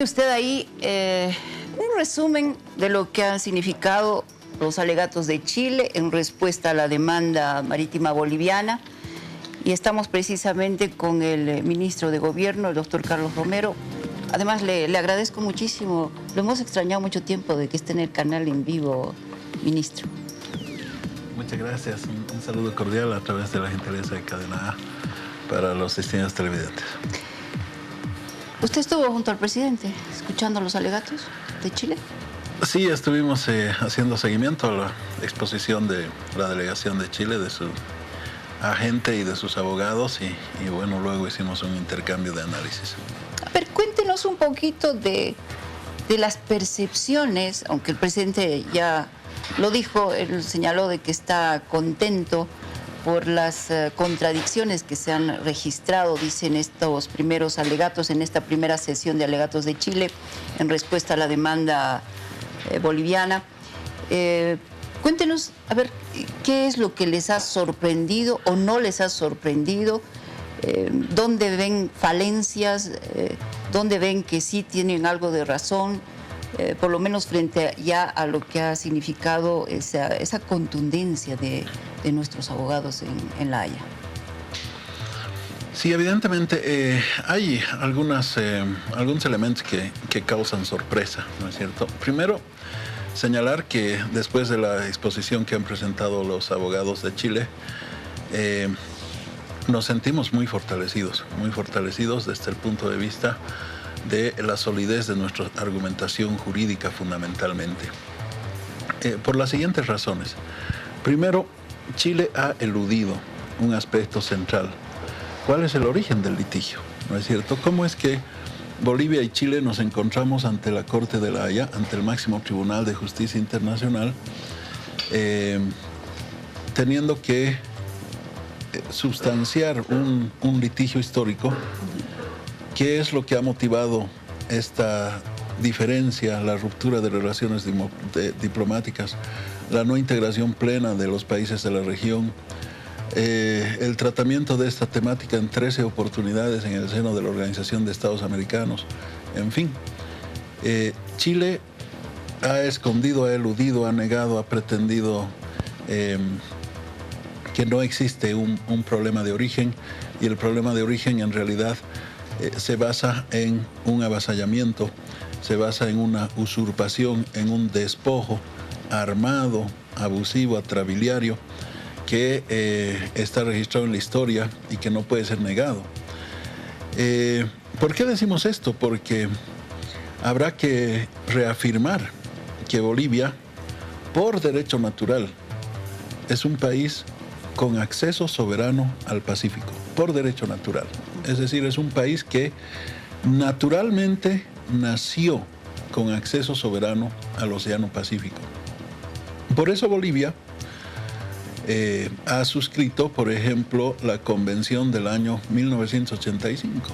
Usted ahí un resumen de lo que han significado los alegatos de Chile en respuesta a la demanda marítima boliviana. Y estamos precisamente con el ministro de Gobierno, el doctor Carlos Romero. Además, le agradezco muchísimo. Lo hemos extrañado mucho tiempo de que esté en el canal en vivo, ministro. Muchas gracias. Un saludo cordial a través de la gentileza de Cadena A para los distinguidos televidentes. ¿Usted estuvo junto al presidente escuchando los alegatos de Chile? Sí, estuvimos haciendo seguimiento a la exposición de la delegación de Chile, de su agente y de sus abogados y bueno, luego hicimos un intercambio de análisis. A ver, cuéntenos un poquito de las percepciones, aunque el presidente ya lo dijo, él señaló de que está contento por las contradicciones que se han registrado, dicen estos primeros alegatos, en esta primera sesión de alegatos de Chile, en respuesta a la demanda boliviana. Cuéntenos, a ver, ¿qué es lo que les ha sorprendido o no les ha sorprendido? ¿Dónde ven falencias? ¿Dónde ven que sí tienen algo de razón? Por lo menos frente ya a lo que ha significado esa contundencia de nuestros abogados en La Haya. Sí, evidentemente hay algunos elementos que causan sorpresa, ¿no es cierto? Primero, señalar que después de la exposición que han presentado los abogados de Chile, nos sentimos muy fortalecidos desde el punto de vista de la solidez de nuestra argumentación jurídica fundamentalmente. Por las siguientes razones. Primero, Chile ha eludido un aspecto central. ¿Cuál es el origen del litigio? ¿No es cierto? ¿Cómo es que Bolivia y Chile nos encontramos ante la Corte de La Haya, ante el máximo Tribunal de Justicia Internacional, teniendo que sustanciar un litigio histórico? ¿Qué es lo que ha motivado esta diferencia, la ruptura de relaciones diplomáticas, la no integración plena de los países de la región, el tratamiento de esta temática en 13 oportunidades en el seno de la Organización de Estados Americanos? En fin, Chile ha escondido, ha eludido, ha negado, ha pretendido que no existe un problema de origen, y el problema de origen en realidad se basa en un avasallamiento, se basa en una usurpación, en un despojo armado, abusivo, atrabiliario, que está registrado en la historia y que no puede ser negado. ¿Por qué decimos esto? Porque habrá que reafirmar que Bolivia, por derecho natural, es un país con acceso soberano al Pacífico, por derecho natural. Es decir, es un país que naturalmente nació con acceso soberano al Océano Pacífico. Por eso Bolivia ha suscrito, por ejemplo, la Convención del año 1985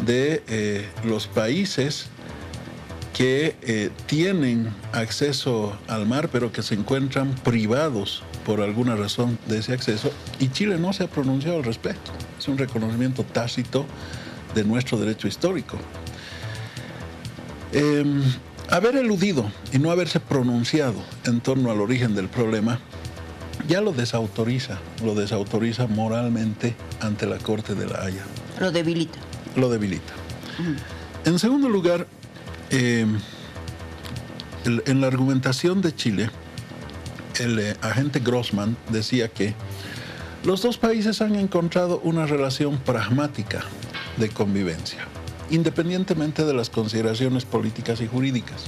de los países que tienen acceso al mar, pero que se encuentran privados por alguna razón de ese acceso, y Chile no se ha pronunciado al respecto. Es un reconocimiento tácito de nuestro derecho histórico. Haber eludido y no haberse pronunciado en torno al origen del problema ya lo desautoriza moralmente ante la Corte de La Haya. Lo debilita. Lo debilita. En segundo lugar, en la argumentación de Chile, el agente Grossman decía que los dos países han encontrado una relación pragmática de convivencia, independientemente de las consideraciones políticas y jurídicas.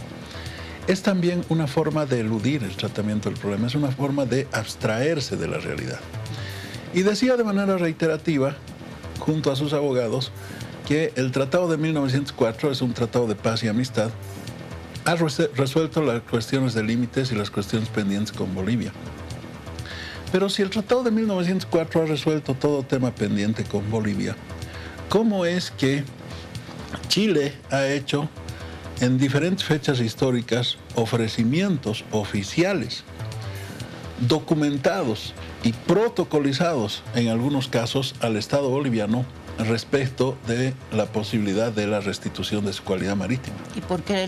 Es también una forma de eludir el tratamiento del problema, es una forma de abstraerse de la realidad. Y decía de manera reiterativa, junto a sus abogados, que el Tratado de 1904 es un tratado de paz y amistad, ha resuelto las cuestiones de límites y las cuestiones pendientes con Bolivia. Pero si el Tratado de 1904 ha resuelto todo tema pendiente con Bolivia, ¿cómo es que Chile ha hecho en diferentes fechas históricas ofrecimientos oficiales, documentados y protocolizados en algunos casos al Estado boliviano respecto de la posibilidad de la restitución de su cualidad marítima. ¿Y por qué,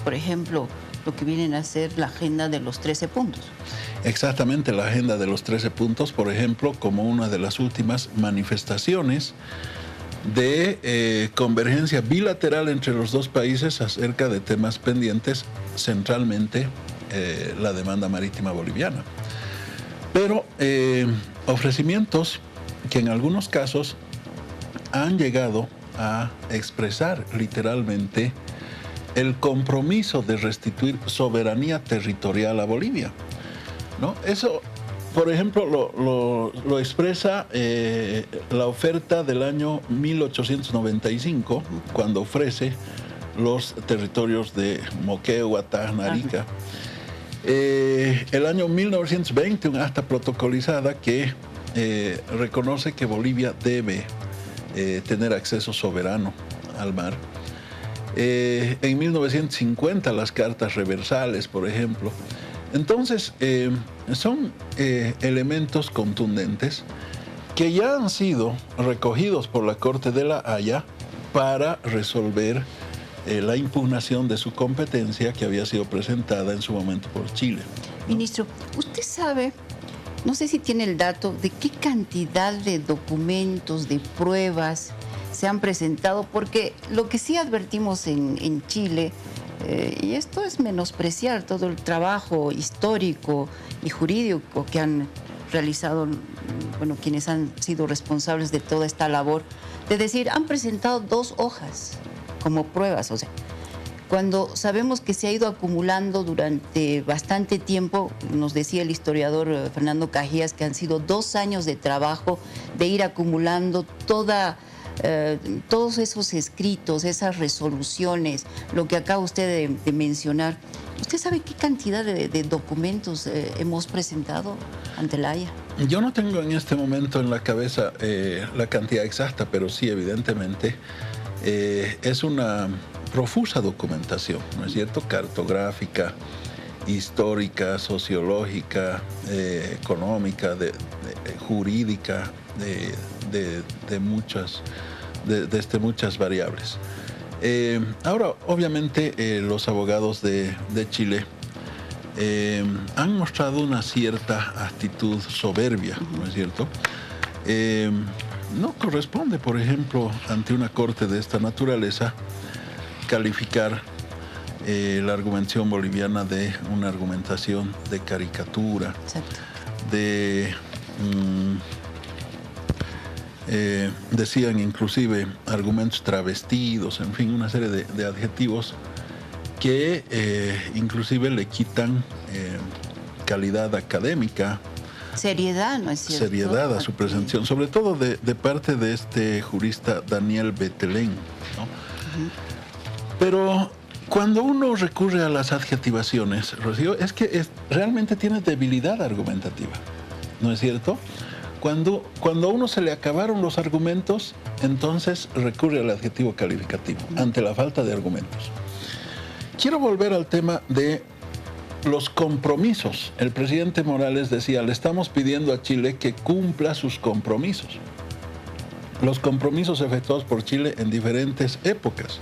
por ejemplo, lo que vienen a ser la agenda de los 13 puntos? Exactamente, la agenda de los 13 puntos, por ejemplo, como una de las últimas manifestaciones de convergencia bilateral entre los dos países acerca de temas pendientes, centralmente la demanda marítima boliviana. Pero ofrecimientos que en algunos casos han llegado a expresar literalmente el compromiso de restituir soberanía territorial a Bolivia, ¿no? Eso, por ejemplo, lo expresa la oferta del año 1895, cuando ofrece los territorios de Moquegua, Tacna, Arica. El año 1920, una acta protocolizada que reconoce que Bolivia debe tener acceso soberano al mar. En 1950 las cartas reversales, por ejemplo. Entonces, son elementos contundentes que ya han sido recogidos por la Corte de la Haya para resolver la impugnación de su competencia que había sido presentada en su momento por Chile, ¿no? Ministro, usted sabe, no sé si tiene el dato de qué cantidad de documentos, de pruebas se han presentado, porque lo que sí advertimos en Chile, y esto es menospreciar todo el trabajo histórico y jurídico que han realizado, bueno, quienes han sido responsables de toda esta labor, de decir, han presentado 2 hojas como pruebas, o sea, cuando sabemos que se ha ido acumulando durante bastante tiempo, nos decía el historiador Fernando Cajías que han sido 2 años de trabajo de ir acumulando todos esos escritos, esas resoluciones, lo que acaba usted de mencionar. ¿Usted sabe qué cantidad de documentos hemos presentado ante la Haya? Yo no tengo en este momento en la cabeza la cantidad exacta, pero sí, evidentemente, es una profusa documentación, ¿no es cierto? Cartográfica, histórica, sociológica, económica, jurídica, de muchas variables. Ahora, obviamente, los abogados de Chile han mostrado una cierta actitud soberbia, ¿no es cierto? No corresponde, por ejemplo, ante una corte de esta naturaleza, calificar la argumentación boliviana de una argumentación de caricatura. Exacto. Decían inclusive argumentos travestidos, en fin, una serie de adjetivos que inclusive le quitan calidad académica, seriedad, ¿no es cierto? Seriedad a su presentación, sobre todo de parte de este jurista Daniel Betelén, ¿no? Uh-huh. Pero cuando uno recurre a las adjetivaciones, Rocío, es que realmente tiene debilidad argumentativa, ¿no es cierto? Cuando a uno se le acabaron los argumentos, entonces recurre al adjetivo calificativo, ante la falta de argumentos. Quiero volver al tema de los compromisos. El presidente Morales decía, le estamos pidiendo a Chile que cumpla sus compromisos. Los compromisos efectuados por Chile en diferentes épocas,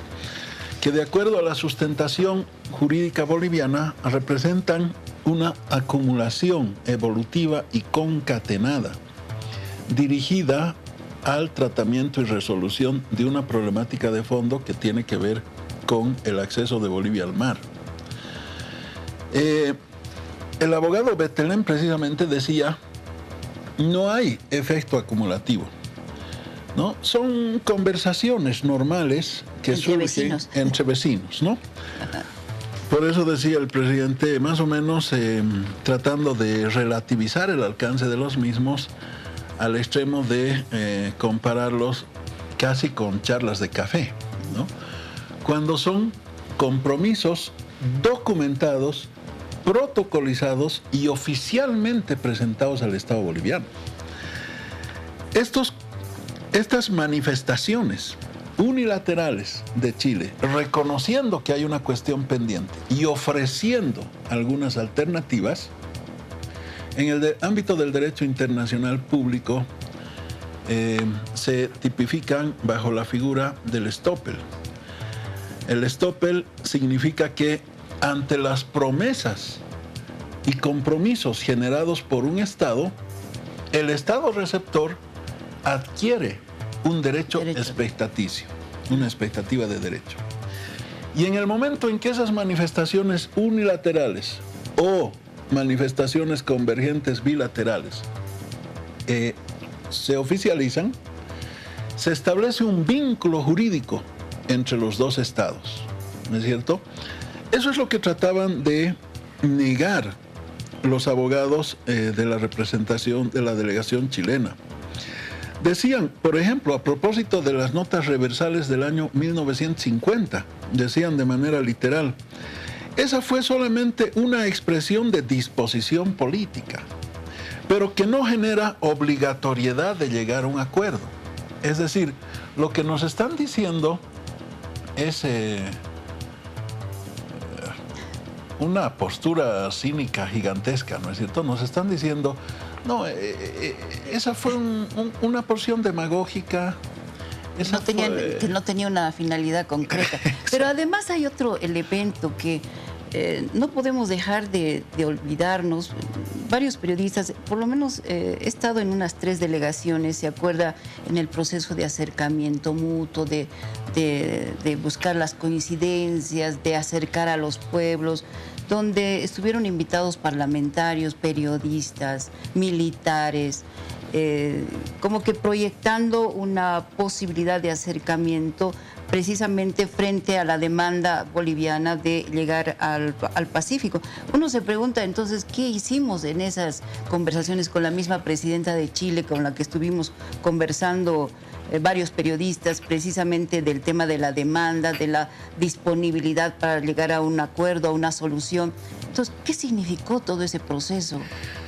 que de acuerdo a la sustentación jurídica boliviana representan una acumulación evolutiva y concatenada, dirigida al tratamiento y resolución de una problemática de fondo que tiene que ver con el acceso de Bolivia al mar. El abogado Betelén precisamente decía, no hay efecto acumulativo, ¿no? Son conversaciones normales que surgen entre vecinos, ¿no? Por eso decía el presidente, más o menos tratando de relativizar el alcance de los mismos al extremo de compararlos casi con charlas de café, ¿no? Cuando son compromisos documentados, protocolizados y oficialmente presentados al Estado boliviano. Estas manifestaciones unilaterales de Chile, reconociendo que hay una cuestión pendiente y ofreciendo algunas alternativas, en el ámbito del derecho internacional público se tipifican bajo la figura del estoppel. El estoppel significa que ante las promesas y compromisos generados por un Estado, el Estado receptor adquiere un derecho expectaticio, una expectativa de derecho. Y en el momento en que esas manifestaciones unilaterales o manifestaciones convergentes bilaterales se oficializan, se establece un vínculo jurídico entre los dos estados, ¿no es cierto? Eso es lo que trataban de negar los abogados de la representación de la delegación chilena. Decían, por ejemplo, a propósito de las notas reversales del año 1950, decían de manera literal, esa fue solamente una expresión de disposición política, pero que no genera obligatoriedad de llegar a un acuerdo. Es decir, lo que nos están diciendo es una postura cínica gigantesca, ¿no es cierto? Nos están diciendo, no, esa fue una porción demagógica. Que no tenía una finalidad concreta. Pero además hay otro elemento que no podemos dejar de olvidarnos. Varios periodistas, por lo menos he estado en unas 3 delegaciones, se acuerda, en el proceso de acercamiento mutuo, de buscar las coincidencias, de acercar a los pueblos, donde estuvieron invitados parlamentarios, periodistas, militares, como que proyectando una posibilidad de acercamiento precisamente frente a la demanda boliviana de llegar al Pacífico. Uno se pregunta entonces, ¿qué hicimos en esas conversaciones con la misma presidenta de Chile, con la que estuvimos conversando varios periodistas, precisamente del tema de la demanda, de la disponibilidad para llegar a un acuerdo, a una solución? Entonces, ¿qué significó todo ese proceso?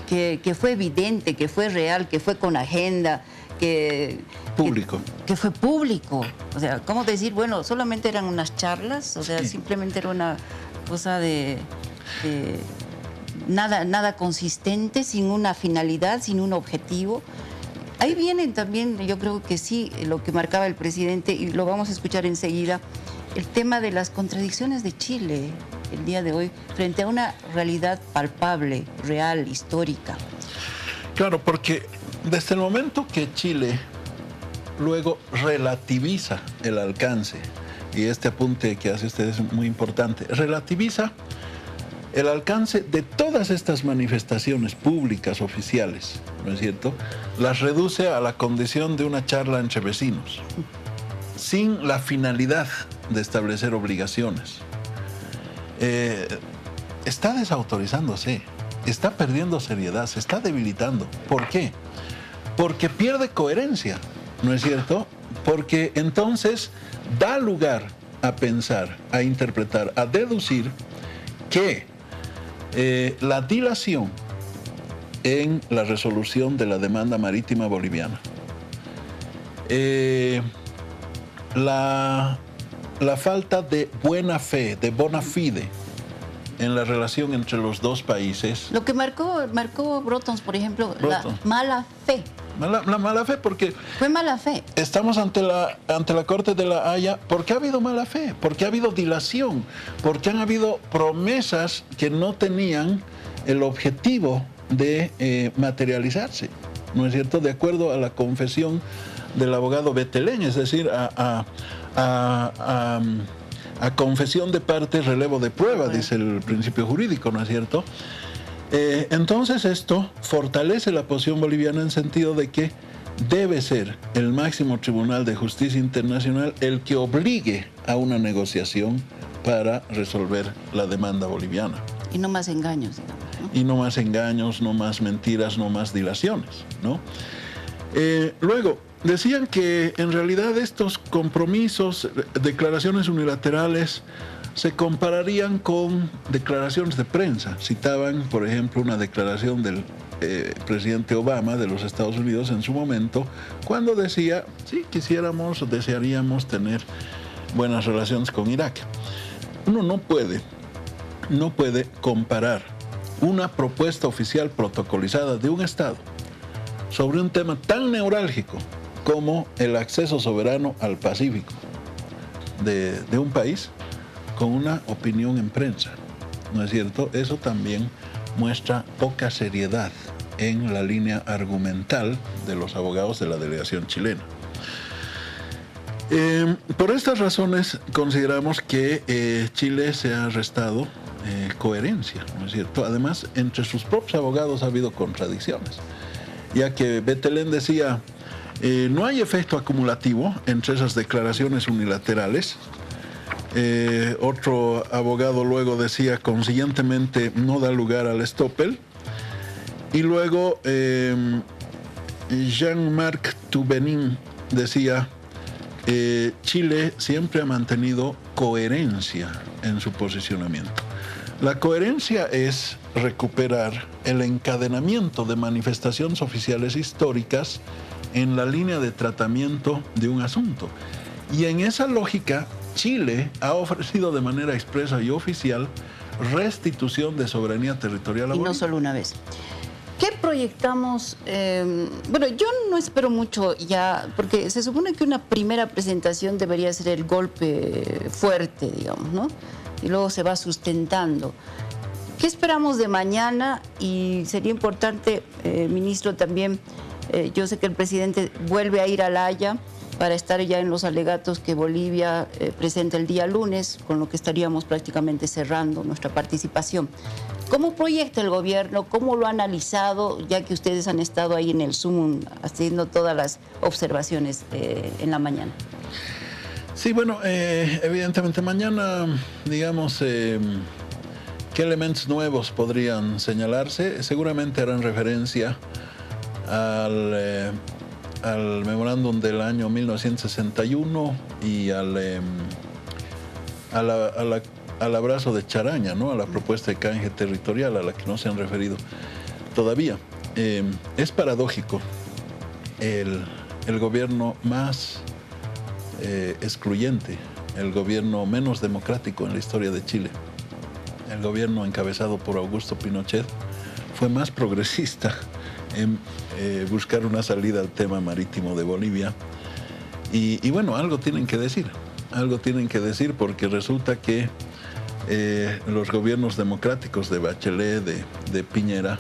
Que fue evidente, que fue real, que fue con agenda, que fue público. O sea, ¿cómo decir? Bueno, solamente eran unas charlas, o sea, simplemente era una cosa de nada consistente, sin una finalidad, sin un objetivo. Ahí vienen también, yo creo que sí, lo que marcaba el presidente, y lo vamos a escuchar enseguida, el tema de las contradicciones de Chile el día de hoy frente a una realidad palpable, real, histórica. Claro, porque desde el momento que Chile luego relativiza el alcance, y este apunte que hace usted es muy importante, relativiza el alcance de todas estas manifestaciones públicas oficiales, ¿no es cierto? Las reduce a la condición de una charla entre vecinos, sin la finalidad de establecer obligaciones. Está desautorizándose, está perdiendo seriedad, se está debilitando. ¿Por qué? Porque pierde coherencia, ¿no es cierto? Porque entonces da lugar a pensar, a interpretar, a deducir que la dilación en la resolución de la demanda marítima boliviana, la falta de buena fe, de bona fide en la relación entre los dos países. Lo que marcó Brotons, por ejemplo, la mala fe. La mala fe, porque... Fue mala fe. Estamos ante la Corte de la Haya porque ha habido mala fe, porque ha habido dilación, porque han habido promesas que no tenían el objetivo de materializarse, ¿no es cierto? De acuerdo a la confesión del abogado Betelén, es decir, a confesión de parte, relevo de prueba, dice el principio jurídico, ¿no es cierto? Entonces esto fortalece la posición boliviana en sentido de que debe ser el máximo tribunal de justicia internacional el que obligue a una negociación para resolver la demanda boliviana. Y no más engaños, digamos, ¿no? Y no más engaños, no más mentiras, no más dilaciones, ¿no? Luego, decían que en realidad estos compromisos, declaraciones unilaterales, se compararían con declaraciones de prensa. Citaban, por ejemplo, una declaración del presidente Obama de los Estados Unidos en su momento, cuando decía, sí, quisiéramos o desearíamos tener buenas relaciones con Irak. Uno no puede comparar una propuesta oficial protocolizada de un Estado sobre un tema tan neurálgico como el acceso soberano al Pacífico de un país con una opinión en prensa, ¿no es cierto? Eso también muestra poca seriedad en la línea argumental de los abogados de la delegación chilena. Por estas razones consideramos que Chile se ha restado coherencia, ¿no es cierto? Además, entre sus propios abogados ha habido contradicciones, ya que Betelén decía, no hay efecto acumulativo entre esas declaraciones unilaterales. Otro abogado luego decía, consiguientemente no da lugar al estoppel. Y luego Jean-Marc Toubenin decía, Chile siempre ha mantenido coherencia en su posicionamiento. La coherencia es recuperar el encadenamiento de manifestaciones oficiales históricas en la línea de tratamiento de un asunto. Y en esa lógica, Chile ha ofrecido de manera expresa y oficial restitución de soberanía territorial a Bolivia. Y no solo una vez. ¿Qué proyectamos? Bueno, yo no espero mucho ya, porque se supone que una primera presentación debería ser el golpe fuerte, digamos, ¿no? Y luego se va sustentando. ¿Qué esperamos de mañana? Y sería importante, ministro, también, yo sé que el presidente vuelve a ir a La Haya para estar ya en los alegatos que Bolivia presenta el día lunes, con lo que estaríamos prácticamente cerrando nuestra participación. ¿Cómo proyecta el gobierno? ¿Cómo lo ha analizado? Ya que ustedes han estado ahí en el Zoom haciendo todas las observaciones en la mañana. Sí, bueno, evidentemente mañana, digamos, ¿qué elementos nuevos podrían señalarse? Seguramente harán referencia al memorándum del año 1961 y al abrazo de Charaña, ¿no? A la propuesta de canje territorial a la que no se han referido todavía. Es paradójico, el gobierno más excluyente, el gobierno menos democrático en la historia de Chile, el gobierno encabezado por Augusto Pinochet, fue más progresista en buscar una salida al tema marítimo de Bolivia. Y bueno, algo tienen que decir porque resulta que los gobiernos democráticos de Bachelet, de Piñera,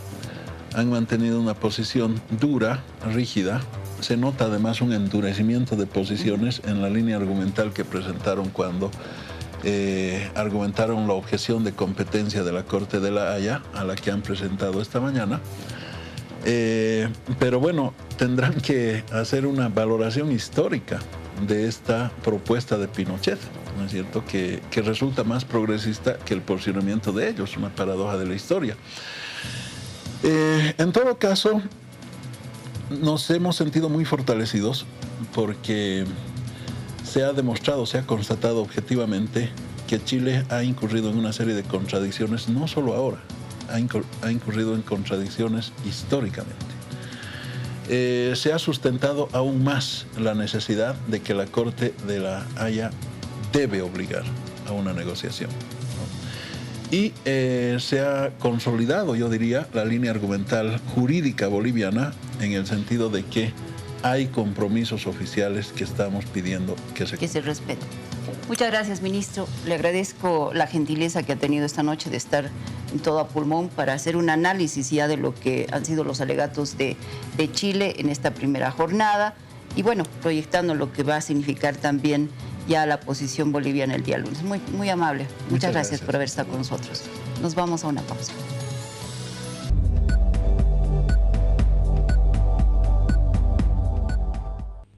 han mantenido una posición dura, rígida. Se nota además un endurecimiento de posiciones en la línea argumental que presentaron cuando argumentaron la objeción de competencia de la Corte de La Haya, a la que han presentado esta mañana. Pero bueno, tendrán que hacer una valoración histórica de esta propuesta de Pinochet, ¿no es cierto?, que resulta más progresista que el posicionamiento de ellos, una paradoja de la historia. En todo caso, nos hemos sentido muy fortalecidos porque se ha demostrado, se ha constatado objetivamente que Chile ha incurrido en una serie de contradicciones, no solo ahora, ha incurrido en contradicciones históricamente. Se ha sustentado aún más la necesidad de que la Corte de La Haya debe obligar a una negociación, ¿no? Y se ha consolidado, yo diría, la línea argumental jurídica boliviana en el sentido de que hay compromisos oficiales que estamos pidiendo que se respeten. Muchas gracias, ministro. Le agradezco la gentileza que ha tenido esta noche de estar en todo a pulmón para hacer un análisis ya de lo que han sido los alegatos de Chile en esta primera jornada y bueno, proyectando lo que va a significar también ya la posición boliviana el día lunes. Muy amable. Muchas gracias por haber estado con nosotros. Nos vamos a una pausa.